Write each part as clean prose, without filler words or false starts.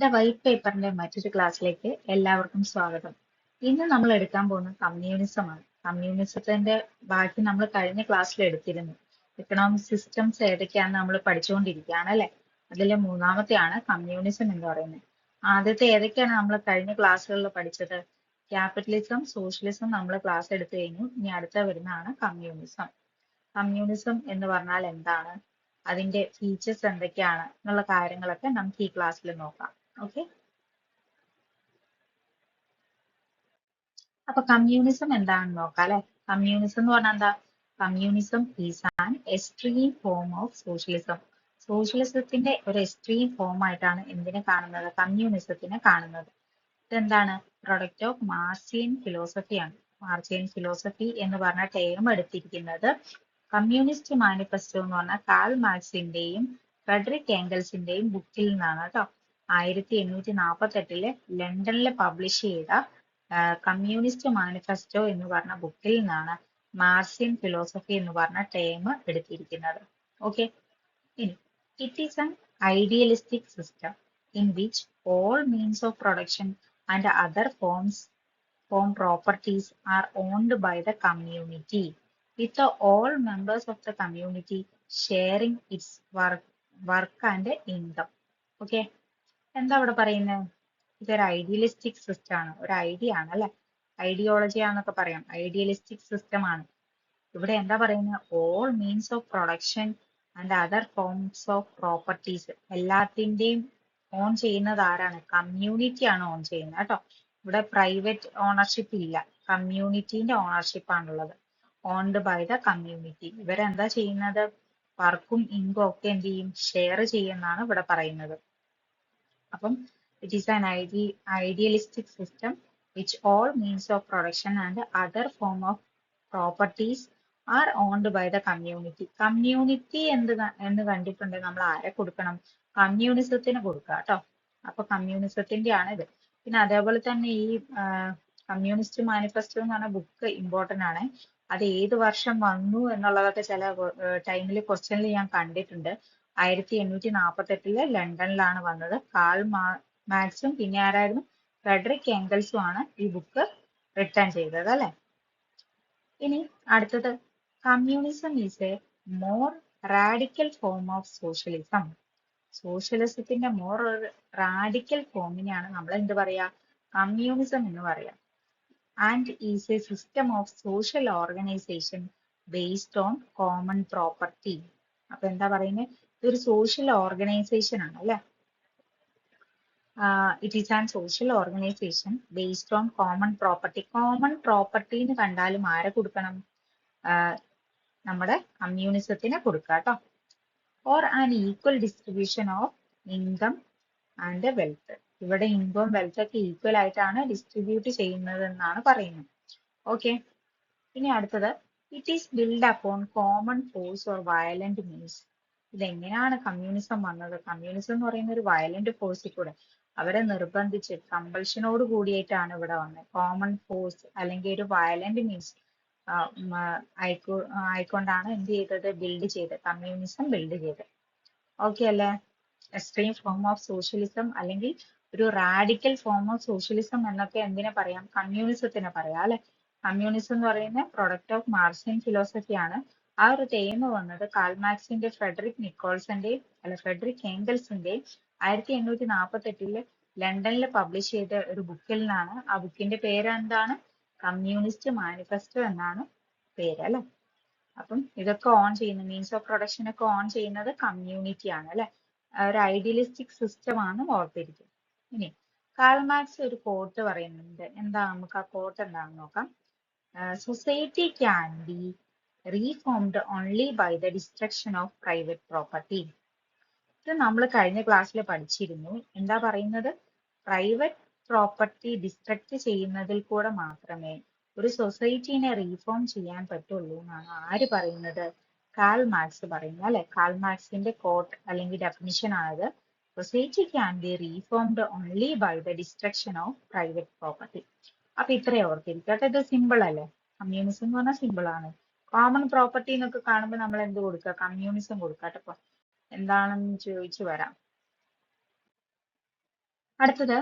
The white പേപ്പറിന്റെ മറ്റൊരു ക്ലാസ്സിലേക്ക് എല്ലാവർക്കും സ്വാഗതം. ഇന്ന് നമ്മൾ എടുക്കാൻ പോകുന്നത് കമ്മ്യൂണിസമാണ്. കമ്മ്യൂണിസത്തിന്റെ ബാക്കി നമ്മൾ കഴിഞ്ഞ ക്ലാസ്സിൽ എടുത്തിരുന്നു. ഇക്കണോമിക് സിസ്റ്റംസ് ഏതൊക്കെയാണെന്ന് നമ്മൾ പഠിച്ചുകൊണ്ടിരിക്കുകയാണ് അല്ലെ. അതിലെ മൂന്നാമത്തെയാണ് കമ്മ്യൂണിസം എന്ന് പറയുന്നത്. ആദ്യത്തെ ഏതൊക്കെയാണ് നമ്മൾ കഴിഞ്ഞ ക്ലാസ്സുകളിൽ പഠിച്ചത്? ക്യാപിറ്റലിസം, സോഷ്യലിസം നമ്മൾ ക്ലാസ് എടുത്തു കഴിഞ്ഞു. ഇനി അടുത്ത വരുന്നതാണ് കമ്മ്യൂണിസം. കമ്മ്യൂണിസം എന്ന് പറഞ്ഞാൽ എന്താണ്, അതിന്റെ ഫീച്ചേഴ്സ് എന്തൊക്കെയാണ് എന്നുള്ള കാര്യങ്ങളൊക്കെ നമുക്ക് ഈ ക്ലാസ്സിൽ നോക്കാം. ഓക്കെ, അപ്പൊ കമ്മ്യൂണിസം എന്താണെന്ന് നോക്കാം അല്ലെ. കമ്മ്യൂണിസം എന്ന് പറഞ്ഞാൽ എന്താ? Communism is an extreme form of socialism. സോഷ്യലിസത്തിന്റെ ഒരു എക്സ്ട്രീം ഫോം ആയിട്ടാണ് എന്തിനെ കാണുന്നത്? കമ്മ്യൂണിസത്തിനെ കാണുന്നത്. ഇതെന്താണ്? പ്രൊഡക്റ്റ് ഓഫ് മാർക്സിയൻ ഫിലോസഫിയാണ്. മാർക്സിയൻ ഫിലോസഫി എന്ന് പറഞ്ഞ ടേം എടുത്തിരിക്കുന്നത് കമ്മ്യൂണിസ്റ്റ് മാനിഫെസ്റ്റോ എന്ന് പറഞ്ഞ കാൾ മാർക്സിന്റെയും ഫ്രെഡറിക് ഏംഗൽസിന്റെയും ബുക്കിൽ നിന്നാണ് കേട്ടോ. 1848 ലണ്ടനിൽ പബ്ലിഷ് ചെയ്ത കമ്മ്യൂണിസ്റ്റ് മാനിഫെസ്റ്റോ എന്ന് പറഞ്ഞ ബുക്കിൽ നിന്നാണ് മാർക്സിയൻ ഫിലോസഫി എന്ന് പറഞ്ഞ ടേം എടുത്തിരിക്കുന്നത്. ഓക്കെ, ഇനി it is an idealistic system in which all means of production and other form properties are owned by the community, with all members of the community sharing its work and income. Okay, എന്താ ഇവിടെ പറയുന്നത്? ഇതൊരു idealistic system ആണ്, ഒരു idea ആണ് അല്ലെ. Ideology ആണെന്നൊക്കെ പറയാം. ഐഡിയലിസ്റ്റിക് സിസ്റ്റം ആണ്. ഇവിടെ എന്താ പറയുന്നത്? All means of production and other forms of properties, എല്ലാത്തിന്റെയും ഓൺ ചെയ്യുന്നത് ആരാണ്? കമ്മ്യൂണിറ്റി ആണ് ഓൺ ചെയ്യുന്നത് കേട്ടോ. ഇവിടെ പ്രൈവറ്റ് ഓണർഷിപ്പ് ഇല്ല, കമ്മ്യൂണിറ്റിന്റെ ഓണർഷിപ്പ് ആണുള്ളത്. Owned by the community. ഇവരെന്താ ചെയ്യുന്നത്? വർക്കും ഇൻകം ഒക്കെ എന്ത് ചെയ്യും? ഷെയർ ചെയ്യുന്നതാണ് ഇവിടെ പറയുന്നത്. അപ്പം it is an idealistic system which all means of production and other form of properties are owned by the community. Community എന്ന് കണ്ടിട്ടുണ്ടെങ്കിൽ നമ്മൾ ആരെ കൊടുക്കണം? കമ്മ്യൂണിസത്തിന് കൊടുക്കുക കേട്ടോ. അപ്പൊ കമ്മ്യൂണിസത്തിന്റെ ആണ് ഇത്. പിന്നെ അതേപോലെ തന്നെ ഈ കമ്മ്യൂണിസ്റ്റ് മാനിഫെസ്റ്റോ എന്ന് പറഞ്ഞ ബുക്ക് ഇമ്പോർട്ടന്റ് ആണ്. അത് ഏത് വർഷം വന്നു എന്നുള്ളതൊക്കെ ചില ടൈമിൽ ക്വസ്റ്റ്യനിൽ ഞാൻ കണ്ടിട്ടുണ്ട്. 1848 ലണ്ടനിലാണ് വന്നത്. കാൾ മാർക്സും പിന്നെ ആരായിരുന്നു? ഫ്രെഡറിക് ഏംഗൽസും ആണ് ഈ ബുക്ക് റിട്ടേൺ ചെയ്തത് അല്ലെ. ഇനി അടുത്തത്, communism is a more radical form of socialism. സോഷ്യലിസത്തിന്റെ മോർ റാഡിക്കൽ ഫോമിനെയാണ് നമ്മൾ എന്ത് പറയാ? കമ്മ്യൂണിസം എന്ന് പറയാം. And is a system of social organisation based on common property. അപ്പൊ എന്താ പറയുന്നത്? ഇതൊരു സോഷ്യൽ ഓർഗനൈസേഷൻ ആണ് അല്ലെ. It is an social organisation based on common property. Common property എന്ന് കണ്ടാലും ആരെ കൊടുക്കണം? നമ്മുടെ കമ്മ്യൂണിസത്തിന് കൊടുക്കുക കേട്ടോ. Or an equal distribution of income and wealth. ഇവിടെ ഇൻകം വെൽത്ത് ഒക്കെ ഈക്വൽ ആയിട്ടാണ് ഡിസ്ട്രിബ്യൂട്ട് ചെയ്യുന്നത് എന്നാണ് പറയുന്നത്. ഓക്കെ, ഇനി അടുത്തത്, it is build upon common force or violent means. ഇതെങ്ങനെയാണ് കമ്മ്യൂണിസം വന്നത്? കമ്മ്യൂണിസം എന്ന് പറയുന്ന ഒരു വയലന്റ് ഫോഴ്സിൽ കൂടെ, അവരെ നിർബന്ധിച്ച് കമ്പൽഷനോട് കൂടിയിട്ടാണ് ഇവിടെ വന്നത്. കോമൺ ഫോഴ്സ് അല്ലെങ്കിൽ ഒരു വയലന്റ് മീൻസ് ആയിക്കൊണ്ടാണ് എന്ത് ചെയ്തത്? ബിൽഡ് ചെയ്തത്, കമ്മ്യൂണിസം ബിൽഡ് ചെയ്തത്. ഓക്കെ അല്ലേ? എക്സ്ട്രീം ഫോം ഓഫ് സോഷ്യലിസം അല്ലെങ്കിൽ ഒരു റാഡിക്കൽ ഫോം ഓഫ് സോഷ്യലിസം എന്നൊക്കെ എന്തിനെ പറയാം? കമ്മ്യൂണിസത്തിനെ പറയാം അല്ലെ. കമ്മ്യൂണിസം എന്ന് പറയുന്ന പ്രൊഡക്റ്റ് ഓഫ് മാർക്സിയൻ ഫിലോസഫി ആണ്. ആ ഒരു ടേം വന്നത് കാൾ മാർക്സിന്റെ ഫ്രെഡറിക് ഏംഗൽസിന്റെയും 1848 ലണ്ടനിൽ പബ്ലിഷ് ചെയ്ത ഒരു ബുക്കിൽ നിന്നാണ്. ആ ബുക്കിന്റെ പേര് എന്താണ്? കമ്മ്യൂണിസ്റ്റ് മാനിഫെസ്റ്റോ എന്നാണ് പേര് അല്ലെ. അപ്പം ഇതൊക്കെ ഓൺ ചെയ്യുന്ന മീൻസ് ഓഫ് പ്രൊഡക്ഷൻ ഒക്കെ ഓൺ ചെയ്യുന്നത് കമ്മ്യൂണിറ്റി ആണ് അല്ലെ. ഒരു ഐഡിയലിസ്റ്റിക് സിസ്റ്റം ആണ്, ഓർത്തിരിക്കും. ഇനി കാൾ മാർക്സ് ഒരു കോട്ട് പറയുന്നുണ്ട്. എന്താ, നമുക്ക് ആ കോട്ട് എന്താണെന്ന് നോക്കാം. Society can be reformed only by the destruction of private property. ഇത് നമ്മൾ കഴിഞ്ഞ ക്ലാസ്സിൽ പഠിച്ചിരുന്നു. എന്താ പറയുന്നത്? പ്രൈവറ്റ് പ്രോപ്പർട്ടി ഡിസ്ട്രക്ട് ചെയ്യുന്നതിൽ കൂടെ മാത്രമേ ഒരു സൊസൈറ്റീനെ റീഫോം ചെയ്യാൻ പറ്റുള്ളൂ എന്നാണ് ആര് പറയുന്നത്? കാൾ മാർക്സ് പറയുന്നത് അല്ലെ. കാൾ മാർക്സിന്റെ കോട്ട് അല്ലെങ്കിൽ ഡെഫിനിഷൻ ആണത്. Society can be reformed only by the destruction of private property. അപ്പൊ ഇത്രയും ഓർത്തിരിക്കട്ടെ. ഇത് സിമ്പിൾ അല്ലേ? കമ്മ്യൂണിസം എന്ന് പറഞ്ഞാൽ സിമ്പിൾ ആണ്. കോമൺ പ്രോപ്പർട്ടി എന്നൊക്കെ കാണുമ്പോൾ നമ്മൾ എന്ത് കൊടുക്കുക? കമ്മ്യൂണിസം കൊടുക്കുക. അപ്പൊ എന്താണെന്ന് ചോദിച്ചു വരാം. അടുത്തത്,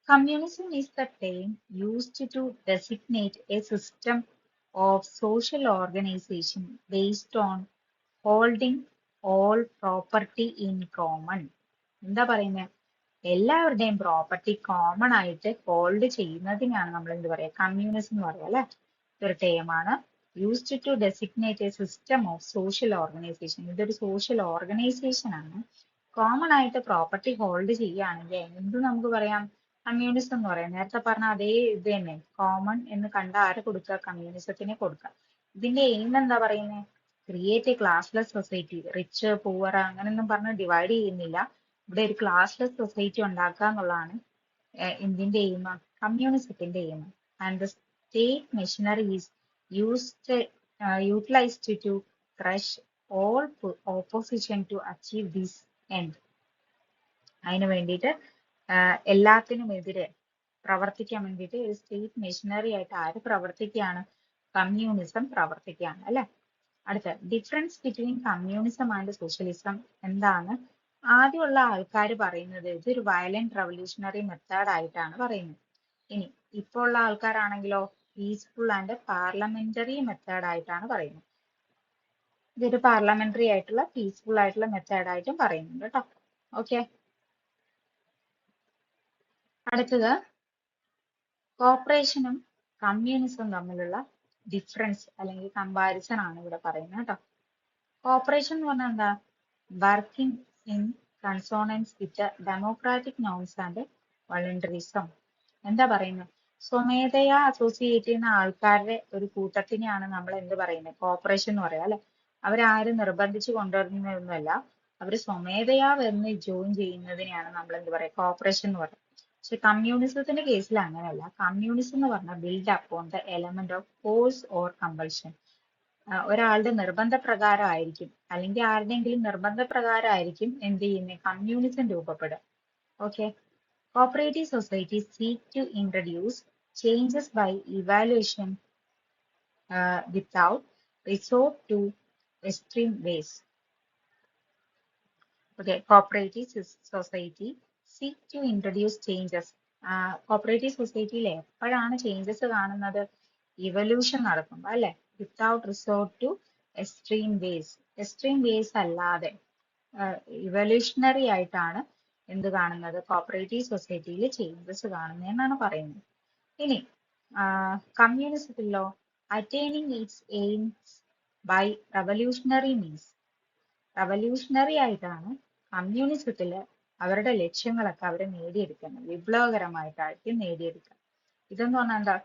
communism is the term used to designate a system of social organisation based on holding all property in common. എന്താ പറയുന്നത്? എല്ലാവരുടെയും പ്രോപ്പർട്ടി കോമൺ ആയിട്ട് ഹോൾഡ് ചെയ്യുന്നതിനാണ് നമ്മൾ എന്ത് പറയാ, കമ്മ്യൂണിസം എന്ന് പറയാം അല്ലെ. ഒരു ടേമാണ് used to designate a system of social organisation. ഇതൊരു സോഷ്യൽ ഓർഗനൈസേഷൻ ആണ്. കോമൺ ആയിട്ട് പ്രോപ്പർട്ടി ഹോൾഡ് ചെയ്യുകയാണെങ്കിൽ എന്ത് നമുക്ക് പറയാം, കമ്മ്യൂണിസം എന്ന് പറയാം. നേരത്തെ പറഞ്ഞ അതേ ഇത് തന്നെ, കോമൺ എന്ന് കണ്ട ആരെ കൊടുക്കുക, കമ്മ്യൂണിസത്തിന് കൊടുക്കുക. ഇതിന്റെ എയിം എന്താ പറയുന്നത്, create A classless society. Rich poor അങ്ങനെയൊന്നും പറഞ്ഞ് ഡിവൈഡ് ചെയ്യുന്നില്ല. ഇവിടെ ഒരു ക്ലാസ്ലെസ് സൊസൈറ്റി ഉണ്ടാക്കുക എന്നുള്ളതാണ് എന്തിന്റെ എയിം, കമ്മ്യൂണിസത്തിന്റെ aim. And the state machinery is utilised to crush all opposition to achieve this end. അതിന് വേണ്ടിയിട്ട് എല്ലാത്തിനും എതിരെ പ്രവർത്തിക്കാൻ വേണ്ടിയിട്ട് ഒരു സ്റ്റേറ്റ് മെഷീനറി ആയിട്ട് ആര് പ്രവർത്തിക്കുകയാണ്, കമ്മ്യൂണിസം പ്രവർത്തിക്കുകയാണ് അല്ലെ. അടുത്ത, difference between communism and socialism എന്താണ്? ആദ്യമുള്ള ആൾക്കാർ പറയുന്നത് ഇതൊരു വയലന്റ് റവല്യൂഷണറി മെത്തേഡ് ആയിട്ടാണ് പറയുന്നത്. ഇനി ഇപ്പോൾ ഉള്ള ആൾക്കാരാണെങ്കിലോ പീസ്ഫുൾ ആൻഡ് പാർലമെന്ററി മെത്തേഡ് ആയിട്ടാണ് പറയുന്നത്. ഇതൊരു പാർലമെന്ററി ആയിട്ടുള്ള പീസ്ഫുൾ ആയിട്ടുള്ള മെത്തേഡ് ആയിട്ടും പറയുന്നുണ്ട് കേട്ടോ. ഓക്കെ, അടുത്തത്, കോപ്പറേഷനും കമ്മ്യൂണിസവും തമ്മിലുള്ള ഡിഫറൻസ് അല്ലെങ്കിൽ കമ്പാരിസൺ ആണ് ഇവിടെ പറയുന്നത് കേട്ടോ. കോപ്പറേഷൻ എന്ന് പറഞ്ഞാൽ എന്താ, working in consonance with democratic norms and voluntarism. എന്താ പറയുന്നത്, സ്വമേധയാ അസോസിയേറ്റ് ചെയ്യുന്ന ആൾക്കാരുടെ ഒരു കൂട്ടത്തിനെയാണ് നമ്മൾ എന്ത് പറയുന്നത്, കോപ്പറേഷൻ എന്ന് പറയാം അല്ലെ. അവരാരും നിർബന്ധിച്ച് കൊണ്ടുവരുന്നതൊന്നുമല്ല, അവര് സ്വമേധയാ വന്ന് ജോയിൻ ചെയ്യുന്നതിനെയാണ് നമ്മൾ എന്ത് പറയാ, കോപ്പറേഷൻ എന്ന് പറയുന്നത്. പക്ഷെ കമ്മ്യൂണിസത്തിന്റെ കേസിൽ അങ്ങനെയല്ല. കമ്മ്യൂണിസം എന്ന് പറഞ്ഞാൽ build upon the element of force or compulsion. ഒരാളുടെ നിർബന്ധപ്രകാരം ആയിരിക്കും, അല്ലെങ്കിൽ ആരുടെയെങ്കിലും നിർബന്ധപ്രകാരം ആയിരിക്കും എന്ത് ചെയ്യുന്നത്, കമ്മ്യൂണിസം രൂപപ്പെടുക. Okay, cooperative society seek to introduce changes by evaluation without resort to extreme ways. Okay, cooperative society seek to introduce changes. Cooperative സൊസൈറ്റിയിൽ എപ്പോഴാണ് ചേഞ്ചസ് കാണുന്നത്, ഇവല്യൂഷൻ നടക്കുമ്പോൾ അല്ലെ, without resort to extreme ways. Extreme ways അല്ലാതെ evolutionary ആയിട്ടാണ് എന്ത് കാണുന്നത്, cooperative സൊസൈറ്റിയിൽ ചേഞ്ചസ് കാണുന്നതെന്നാണ് പറയുന്നത്. ഇനി കമ്മ്യൂണിസത്തിലോ attaining its aims by revolutionary means. Revolutionary ആയിട്ടാണ് കമ്മ്യൂണിസത്തില് അവരുടെ ലക്ഷ്യങ്ങളൊക്കെ അവർ നേടിയെടുക്കുന്നത്, വിപ്ലവകരമായിട്ടായിരിക്കും നേടിയെടുക്കുക. ഇതെന്ന് പറഞ്ഞാൽ എന്താ,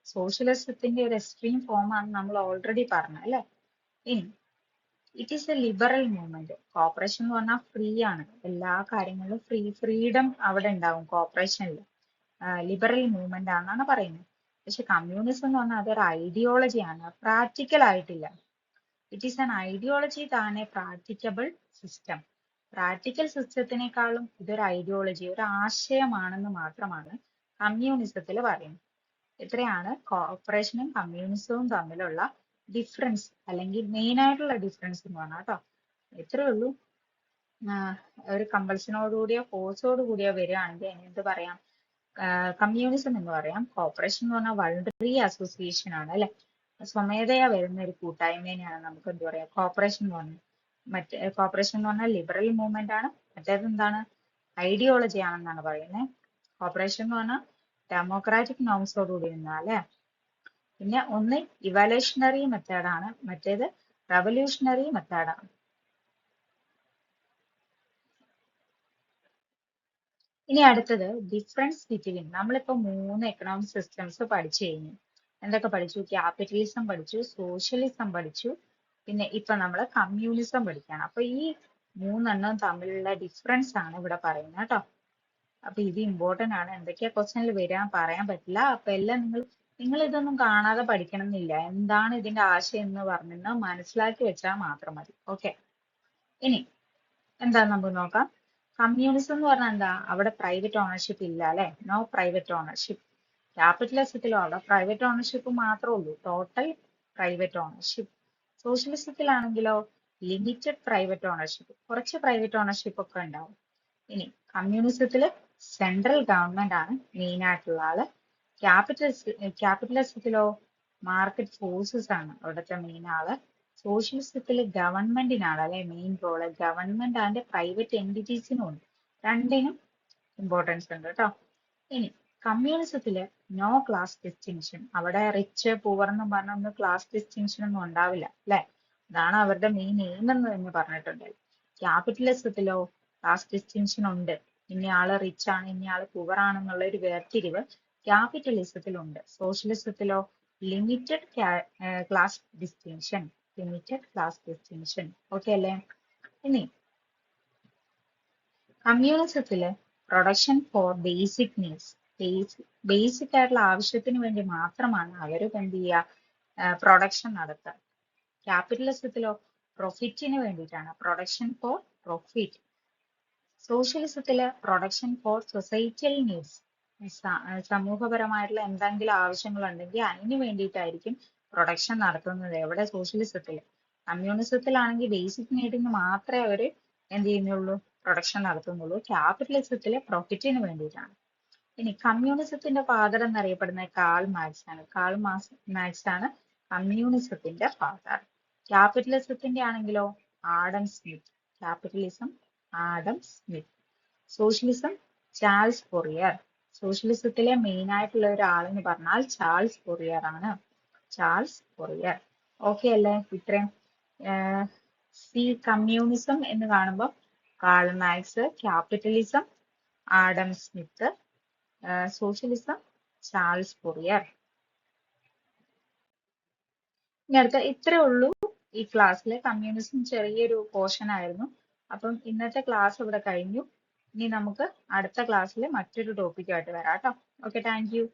സോഷ്യലിസത്തിന്റെ ഒരു എക്സ്ട്രീം ഫോം ആണ് നമ്മൾ ഓൾറെഡി പറഞ്ഞ അല്ലെ. ഇനി it is A liberal movement. Corporation എന്ന് പറഞ്ഞാൽ ഫ്രീ ആണ്, എല്ലാ കാര്യങ്ങളിലും ഫ്രീഡം അവിടെ ഉണ്ടാവും കോപ്പറേഷനിൽ. ലിബറൽ മൂവ്മെന്റ് ആണെന്നാണ് പറയുന്നത്. പക്ഷെ കമ്മ്യൂണിസം എന്ന് പറഞ്ഞാൽ അതൊരു ഐഡിയോളജിയാണ്, പ്രാക്ടിക്കൽ ആയിട്ടില്ല. ഇറ്റ് ഈസ് ആൻ ഐഡിയോളജി താൻ എ പ്രാക്ടിക്കബിൾ സിസ്റ്റം. പ്രാക്ടിക്കൽ സിസ്റ്റത്തിനേക്കാളും ഇതൊരു ഐഡിയോളജി, ഒരു ആശയമാണെന്ന് മാത്രമാണ് കമ്മ്യൂണിസത്തിൽ പറയുന്നത്. ഇത്രയാണ് കോപ്പറേഷനും കമ്മ്യൂണിസവും തമ്മിലുള്ള ഡിഫറൻസ്, അല്ലെങ്കിൽ മെയിൻ ആയിട്ടുള്ള ഡിഫറൻസ് എന്ന് പറഞ്ഞാൽ കേട്ടോ. ഇത്രേ ഉള്ളൂ. ഒരു കമ്പൽഷനോടുകൂടിയോ ഫോഴ്സോട് കൂടിയോ വരികയാണെങ്കിൽ എന്ത് പറയാം, കമ്മ്യൂണിസം എന്ന് പറയാം. കോപ്പറേഷൻ എന്ന് പറഞ്ഞാൽ വോളണ്ടറി അസോസിയേഷൻ ആണ് അല്ലെ, സ്വമേധയാ വരുന്ന ഒരു കൂട്ടായ്മേനെയാണ് നമുക്ക് എന്ത് പറയാം, കോപ്പറേഷൻ എന്ന് പറഞ്ഞാൽ. കോപ്പറേഷൻ എന്ന് പറഞ്ഞാൽ ലിബറൽ മൂവ്മെന്റ് ആണ്, മറ്റേത് എന്താണ്, ഐഡിയോളജി ആണെന്നാണ് പറയുന്നത്. കോപ്പറേഷൻ എന്ന് പറഞ്ഞാൽ ഡെമോക്രാറ്റിക് നോംസോടുകൂടി നിന്നാ അല്ലെ. പിന്നെ ഒന്ന് ഇവല്യൂഷണറി മെത്തേഡാണ്, മറ്റേത് റവല്യൂഷണറി മെത്തേഡാണ്. ഇനി അടുത്തത് ഡിഫറൻസ് ബിറ്റ്വീൻ. നമ്മളിപ്പോ 3 എക്കണോമിക് സിസ്റ്റംസ് പഠിച്ചു കഴിഞ്ഞു. എന്തൊക്കെ പഠിച്ചു, ക്യാപിറ്റലിസം പഠിച്ചു, സോഷ്യലിസം പഠിച്ചു, പിന്നെ ഇപ്പൊ നമ്മൾ കമ്മ്യൂണിസം പഠിക്കുകയാണ്. അപ്പൊ ഈ 3 തമ്മിലുള്ള ഡിഫറൻസ് ആണ് ഇവിടെ പറയുന്നത് കേട്ടോ. അപ്പൊ ഇത് ഇമ്പോർട്ടന്റ് ആണ്, എന്തൊക്കെയാ ക്വസ്റ്റനിൽ വരാൻ പറയാൻ പറ്റില്ല. അപ്പൊ എല്ലാം നിങ്ങൾ ഇതൊന്നും കാണാതെ പഠിക്കണം എന്നില്ല. എന്താണ് ഇതിന്റെ ആശയം എന്ന് പറഞ്ഞെന്ന് മനസ്സിലാക്കി വെച്ചാൽ മാത്രം മതി. ഓക്കെ, ഇനി എന്താ നമുക്ക് നോക്കാം. കമ്മ്യൂണിസം എന്ന് പറഞ്ഞാൽ എന്താ, അവിടെ പ്രൈവറ്റ് ഓണർഷിപ്പ് ഇല്ല അല്ലെ, നോ പ്രൈവറ്റ് ഓണർഷിപ്പ്. ക്യാപിറ്റലിസത്തിലോ അവിടെ പ്രൈവറ്റ് ഓണർഷിപ്പ് മാത്രമേ ഉള്ളൂ, ടോട്ടൽ പ്രൈവറ്റ് ഓണർഷിപ്പ്. സോഷ്യലിസത്തിലാണെങ്കിലോ ലിമിറ്റഡ് പ്രൈവറ്റ് ഓണർഷിപ്പ്, കുറച്ച് പ്രൈവറ്റ് ഓണർഷിപ്പ് ഒക്കെ ഉണ്ടാവും. ഇനി കമ്മ്യൂണിസത്തില് സെൻട്രൽ ഗവൺമെന്റ് ആണ് മെയിൻ ആയിട്ടുള്ള ആള്. ക്യാപിറ്റലിസത്തിലോ മാർക്കറ്റ് ഫോഴ്സസ് ആണ് അവിടുത്തെ മെയിൻ ആള്. സോഷ്യലിസത്തിൽ ഗവൺമെന്റിനാണ് അല്ലെ main role. Government and private എന്റിറ്റീസിനും ഉണ്ട്. രണ്ടിനും ഇമ്പോർട്ടൻസ് ഉണ്ട് കേട്ടോ. ഇനി കമ്മ്യൂണിസത്തില് നോ ക്ലാസ് ഡിസ്റ്റിങ്ഷൻ. അവിടെ റിച്ച് പുവർ എന്ന് പറഞ്ഞ ക്ലാസ് ഡിസ്റ്റിങ്ഷൻ ഒന്നും ഉണ്ടാവില്ല അല്ലെ. അതാണ് അവരുടെ മെയിൻ എയിം എന്ന് തന്നെ പറഞ്ഞിട്ടുണ്ട്. ക്യാപിറ്റലിസത്തിലോ ക്ലാസ് ഡിസ്റ്റിങ്ഷൻ ഉണ്ട്. ഇന്നയാള് റിച്ച് ആണ് ഇന്നയാള് പുവർ ആണെന്നുള്ള ഒരു വേർതിരിവ് ക്യാപിറ്റലിസത്തിലുണ്ട്. സോഷ്യലിസത്തിലോ limited class distinction. Limited class distinction. Okay അല്ലേ. ഇനി കമ്മ്യൂണിസത്തില് production for basic needs. Basic ആയിട്ടുള്ള ആവശ്യത്തിന് വേണ്ടി മാത്രമാണ് അവര് എന്ത് ചെയ്യുക പ്രൊഡക്ഷൻ നടത്തുക. ക്യാപിറ്റലിസത്തിലോ പ്രോഫിറ്റിന് വേണ്ടിയിട്ടാണ്. Production for profit. സോഷ്യലിസത്തില് പ്രൊഡക്ഷൻ ഫോർ സൊസൈറ്റിയൽ നീഡ്സ്. സമൂഹപരമായിട്ടുള്ള എന്തെങ്കിലും ആവശ്യങ്ങൾ ഉണ്ടെങ്കിൽ അതിന് വേണ്ടിയിട്ടായിരിക്കും പ്രൊഡക്ഷൻ നടത്തുന്നത്. എവിടെ? സോഷ്യലിസത്തില്. കമ്മ്യൂണിസത്തിലാണെങ്കിൽ ബേസിക് നീഡിന് മാത്രമേ അവര് എന്ത് ചെയ്യുന്നുള്ളൂ പ്രൊഡക്ഷൻ നടത്തുന്നുള്ളൂ. ക്യാപിറ്റലിസത്തില് പ്രോഫിറ്റിന് വേണ്ടിയിട്ടാണ്. ഇനി കമ്മ്യൂണിസത്തിന്റെ ഫാദർ എന്നറിയപ്പെടുന്ന കാൾ മാർക്സ് ആണ്. മാർക്സ് ആണ് കമ്മ്യൂണിസത്തിന്റെ ഫാദർ. ക്യാപിറ്റലിസത്തിന്റെ ആണെങ്കിലോ Adam Smith. Capitalism Adam Smith. Socialism Charles Fourier. സോഷ്യലിസത്തിലെ മെയിൻ ആയിട്ടുള്ള ഒരാളെന്ന് പറഞ്ഞാൽ ചാൾസ് ഫൊറിയർ ആണ്. Charles Fourier. ഓക്കെ അല്ലേ. ഇത്രയും കമ്മ്യൂണിസം എന്ന് കാണുമ്പോൾ Karl Marx, capitalism Adam Smith, socialism Charles Fourier. ഇനി അടുത്ത ഇത്രേ ഉള്ളൂ ഈ ക്ലാസ്സിലെ. കമ്മ്യൂണിസം ചെറിയൊരു പോർഷൻ ആയിരുന്നു. അപ്പം ഇന്നത്തെ ക്ലാസ് ഇവിടെ കഴിഞ്ഞു. ഇനി നമുക്ക് അടുത്ത ക്ലാസ്സിൽ മറ്റൊരു ടോപ്പിക്കായിട്ട് വരാം കേട്ടോ. Okay, thank you.